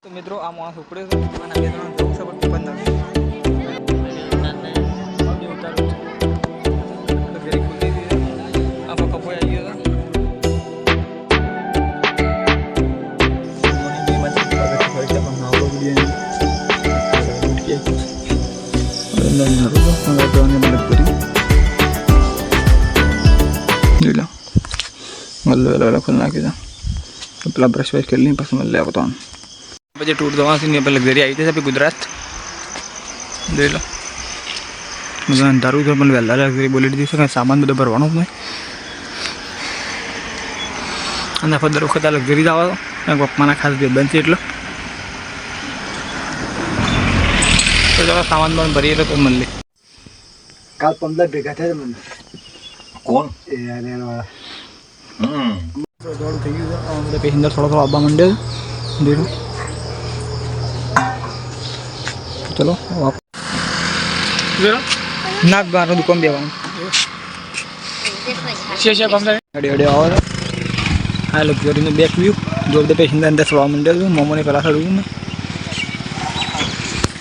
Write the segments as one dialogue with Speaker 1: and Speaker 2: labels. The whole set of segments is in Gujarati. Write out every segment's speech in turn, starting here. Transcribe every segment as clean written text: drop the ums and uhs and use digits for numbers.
Speaker 1: तो मित्रों आ माणस उपड़े तो અને બે ત્રણ જવું છે પણ બંધ નથી ઘરે ખુલી દીધી આપો કપો આવી ગયો ખોલ નાખી દો પેલા બ્રશ વશ કરી લઈ પછી મને લે બતાવો बजे टूर दवा से नहीं पहले लग्जरी आई थी अभी गुजरात दे लो मतलब अंधारू तो मैंने वेला लग्जरी बोली दी कहीं सामान બધું ભરવાનું મેં અને ફદર વખત આ લગ્જરી જ આવો પપ્પાના ખાસ બેબન છે એટલો તો જરા સામાન પણ ભરી એટલે તો મળે
Speaker 2: કાલ 15 ભેગા થયા મને
Speaker 3: કોણ
Speaker 2: એ આને વાળા
Speaker 1: દોડ થઈ ગયું આ બધે પેસેન્જર થોડો થોડો આવવા માંડ્યો દેડો चलो नाक गानो दुकान देवा शेषा कम से अड़े अड़े आओ आ लग्जरी में बैक व्यू जो दे पेशेंट अंदर सवा मंडल मोमो ने पला खड़ू में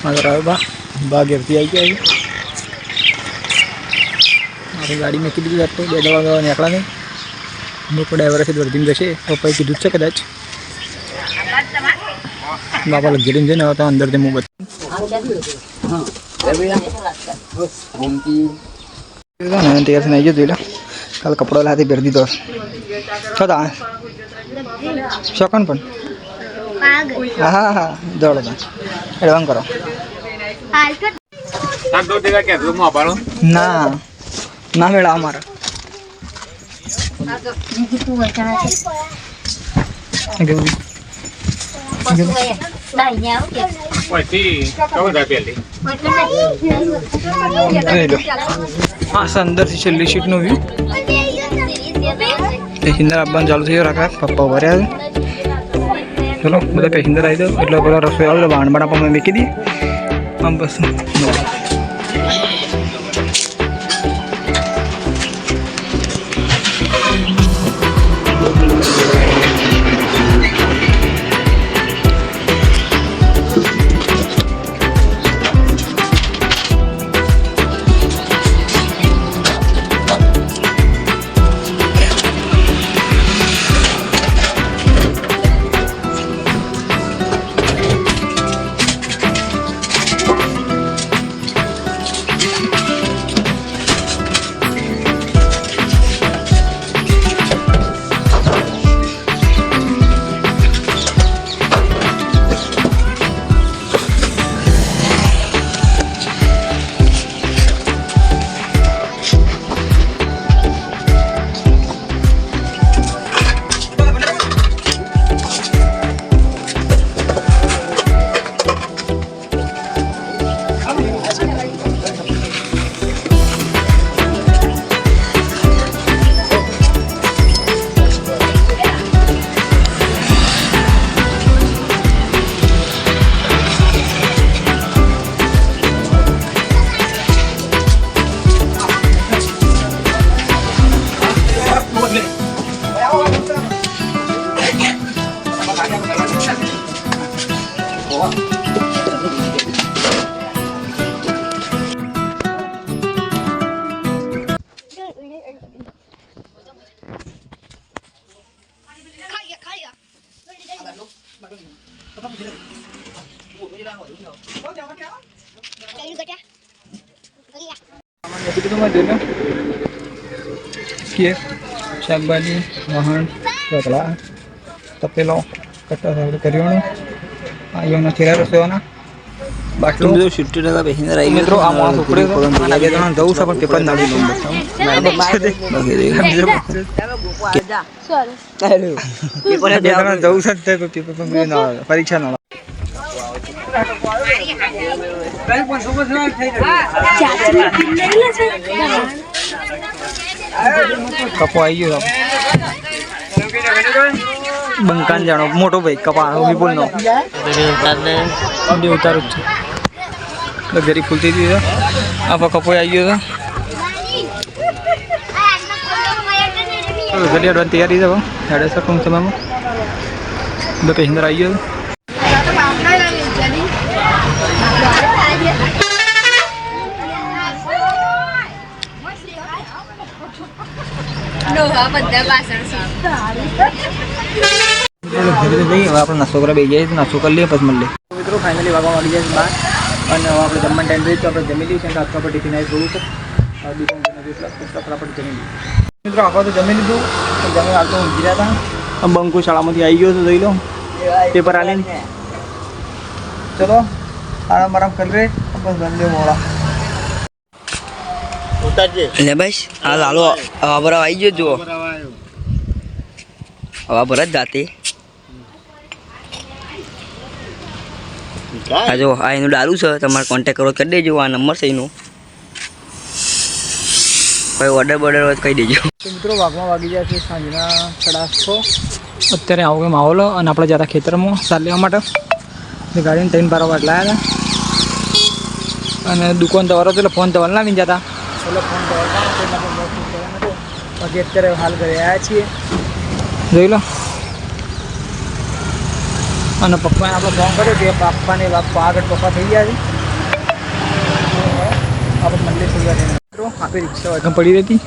Speaker 1: अगर आओ बा गिरती आई क्या अरे गाड़ी में कितनी जाते दे दवा निकला नहीं मोको ड्राइवर से वर्दी में जैसे पप्पा की दूध से कदाच बाबा लग्जरी में ना होता अंदर से मुंह नहीं जो दिला कल कपड़ा लाते बेर दी दोस्त छदा शौकन पण हाँ हाँ दौड़ जा एडवांस करो
Speaker 3: आप दो देगा क्या तुम आ पालो
Speaker 1: ना ना मेरा हमारा
Speaker 3: પછી કવર આપેલી
Speaker 1: हाँ अंदर से छेल्ली शीट नो व्यू पेसेंजर आप चालू थी रखा पप्पा भर चलो બધા પેસેન્જર આવી દો એટલે પેલા રસોઈ આવે બાણ બાણ આપણે મૂકી દઈએ આમ બસ શાકભાજી વહાણ રોટલા તપેલો કટ્ટા સાઈડ કરિયાણું આયોના થેલા રસોવાના બાટલું બધું 70% પેસેન્જર આવી મિત્રો આ માણસ ઉપડે અને બે ત્રણ જવું છે પણ પેપર નાખી દઉં જવું છે પેપર પરીક્ષા ના કપો આવી ગયો બંકાન જાણો મોટો ભાઈ કપા વિપુલ નો ઉતારું જ છે ઘરી ખુલતી હતી આ કપો આવી ગયો ઘડી અડવાની તૈયારી છે સાડા 7 સમયમાં બધા પેસેન્જર આવી ગયો હવે આપણે નાસ્તો કરવા બેસી જઈએ નાસ્તો કરી લઈએ પછી મળીએ મિત્રો ફાઇનલી વાગવા વાગી જાય બાર અને આપણે જમવાનું ટાઈમ થઈ તો આપણે જમી લઈએ કારણ કે આખા પર ટિફિન આવી થોડું છે ફટાફટ જમી લઈએ મિત્રો આખા તો જમી લીધું જમી આવતો ઊંઘી રહ્યા હતા બંકુ શાળામાંથી આવી ગયો તો જોઈ લો પેપર આલીને ચલો આરામ આરામ કરી રે બસ બંધ મોડા
Speaker 4: એટલે બસ આ લાલો હવા ભરાવ આવી ગયો જુઓ હવા ભર જ જાતે આ જો આ એનું ડાલું છે તમારે કોન્ટેક્ટ કરો કરી દેજો આ નંબર છે એનો ભાઈ ઓર્ડર બોર્ડર હોય કહી દેજો
Speaker 1: તો મિત્રો વાગમાં વાગી જાય છે સાંજના 6:30 અત્યારે આવો કે માહોલ અને આપણે જતા ખેતરમાં સાર લેવા માટે ગાડીને 3 બાર વાગ લાવ્યા હતા અને દુકાન દવારો તો એટલે ફોન દવા લાવીને જતા એટલે ફોન દવા બાકી અત્યારે હાલ ઘરે આવ્યા છીએ જોઈ લો અને પપ્પાને આપણે ફોન કર્યો કે પપ્પાને આગળ પપ્પા થઈ ગયા છે આપણે મંદિર થઈ ગયા મિત્રો આપણી રિક્ષા એકમ પડી રહી હતી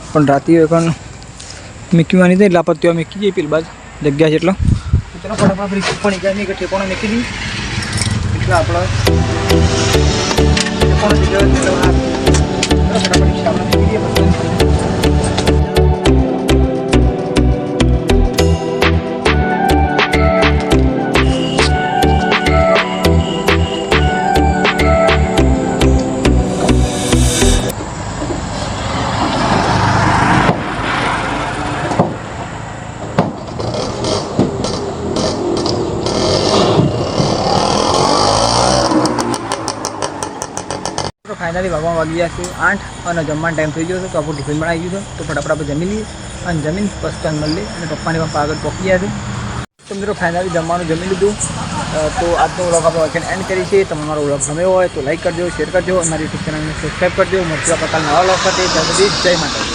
Speaker 1: પણ રાતે એકણ મૂકવાની હતી એટલે આપણે ત્યાં મૂકી જઈએ પેલી બાજુ જગ્યા છે એટલો ચલો ફટાફટ રિક્ષા પણ ગયા કે ઠેકોને મૂકી દઈએ એટલે આપણે ફટાફટ રિક્ષા આપણે મૂકી દઈએ ફાઇનલી વાગવા વાગી ગયા છે 8 અને જમવાનો ટાઈમ થઈ ગયો છે તો આપણું ટિફિન બનાવી ગયું છે તો ફટાફટ આપણે જમી લઈએ અને જમીન બસ સ્ટેન્ડ મળી અને પપ્પાની પપ્પા આગળ પહોંચી ગયા છે તો મિત્રો ફાઇનલી જમવાનું જમી લીધું તો આજનો વ્લોગ આપણે વચન એન્ડ કરી છે તમે મારો વ્લોગ ગમ્યો હોય તો લાઈક કરજો શેર કરજો અને મારી યુટ્યુબ ચેનલને સબસ્ક્રાઈબ કરજો મળશું આપણે કાલ નવા વ્લોગ સાથે જય માતા